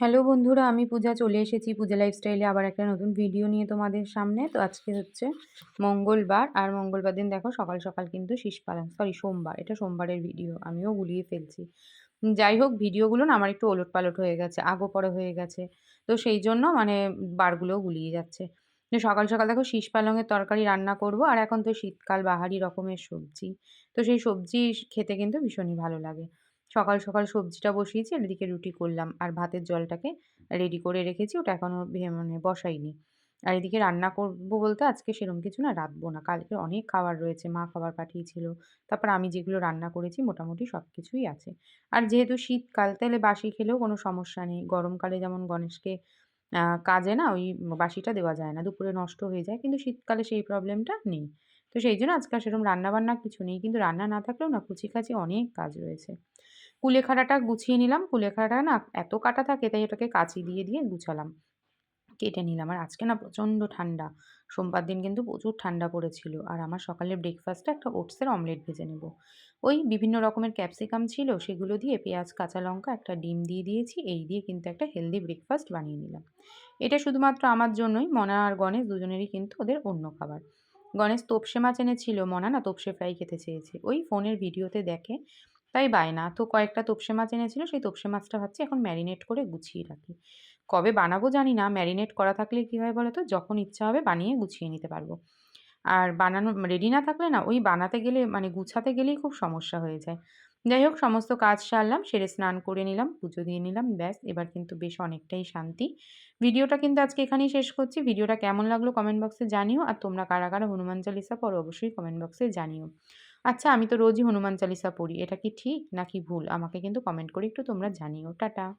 Hello বন্ধুরা, আমি পূজা চলে এসেছি পূজা লাইফস্টাইলে আবার একটা নতুন ভিডিও নিয়ে তোমাদের সামনে। তো আজকে হচ্ছে মঙ্গলবার, আর মঙ্গলবার দিন দেখো সকাল সকাল কিন্তু শীষপালন, সরি সোমবার, এটা সোমবারের ভিডিও, আমিও গুলিয়ে ফেলছি। যাই হোক, ভিডিওগুলো না আমার একটু ওলটপালট হয়ে গেছে, আগোপড়ো হয়ে গেছে। তো সেই জন্য মানে বারগুলোও গুলিয়ে যাচ্ছে। যে সকাল সকাল দেখো শীষ পালংয়ের তরকারি রান্না করব, আর এখন তো শীতকাল, বাহারি রকমের সবজি। তো সেই সবজি খেতে কিন্তু ভীষণই ভালো লাগে। সকাল সকাল সবজিটা বসিয়েছি, আর এদিকে রুটি করলাম, আর ভাতের জলটাকে রেডি করে রেখেছি, ওটা এখনো মানে বসাইনি। আর এদিকে রান্না করব বলতে আজকে সেরকম কিছু না, রাঁধবো না। কালকে অনেক খাবার রয়েছে, মা খাবার পাঠিয়েছিল। তারপর আমি যেগুলো রান্না করেছি মোটামুটি সবকিছুই আছে। আর যেহেতু শীতকাল, তাহলে বাসি খেলেও কোনো সমস্যা নেই। গরমকালে যেমন গণেশকে কাজে না ওই বাসিটা দেওয়া যায় না, দুপুরে নষ্ট হয়ে যায়। কিন্তু শীতকালে সেই প্রবলেমটা নেই। তো সেইজন্য আজকে আর সেরকম রান্না-বান্না কিছু নেই। কিন্তু রান্না না থাকলেও না কুচিকাচি অনেক কাজ রয়েছে। কুলেখাড়াটা গুছিয়ে নিলাম। কুলেখাড়াটা না এত কাটা থাকে, তাই ওটাকে কাঁচি দিয়ে দিয়ে গুছালাম। কেটে নিলাম। আর আজকে না প্রচণ্ড ঠান্ডা। সোমবার দিন কিন্তু প্রচুর ঠান্ডা পড়েছিল। আর আমার সকালের ব্রেকফাস্টে একটা ওটসের অমলেট ভেজে নেব। ওই বিভিন্ন রকমের ক্যাপসিকাম ছিল, সেগুলো দিয়ে পেঁয়াজ, কাঁচা লঙ্কা, একটা ডিম দিয়ে দিয়েছি। এই দিয়ে কিন্তু একটা হেলদি ব্রেকফাস্ট বানিয়ে নিলাম। এটা শুধুমাত্র আমার জন্যই, মনা আর গণেশ দুজনেরই কিন্তু ওদের অন্য খাবার। গণেশ তোপসে মাছ এনেছিল, মনা না তোপসে ফ্রাই খেতে চেয়েছে। ওই ফোনের ভিডিওতে দেখে, তাই বায়না। তো কয়েকটা তোপসে মাছ এনেছিল, সেই তোপসে মাছটা ভাবছি এখন ম্যারিনেট করে গুছিয়ে রাখি। কবে বানাবো জানি না। ম্যারিনেট করা থাকলে কি হয় বলো তো? যখন ইচ্ছা হবে বানিয়ে গুছিয়ে নিতে পারবো। আর বানানো রেডি না থাকলে না, ওই বানাতে গেলে মানে গুছাতে গেলেই খুব সমস্যা হয়ে যায়। যাই হোক, সমস্ত কাজ সারলাম, সেরে স্নান করে নিলাম, পুজো দিয়ে নিলাম। ব্যাস, এবার কিন্তু বেশ অনেকটাই শান্তি। ভিডিওটা কিন্তু আজকে এখানেই শেষ করছি। ভিডিওটা কেমন লাগলো কমেন্ট বক্সে জানিও। আর তোমরা কারা, কারা হনুমান চালিসা পড়ো অবশ্যই কমেন্ট বক্সে জানিও। আচ্ছা, আমি তো রোজই হনুমান চালিসা পড়ি। এটা কি ঠিক নাকি ভুল? আমাকে কিন্তু কমেন্ট করে একটু তোমরা জানিও। টাটা।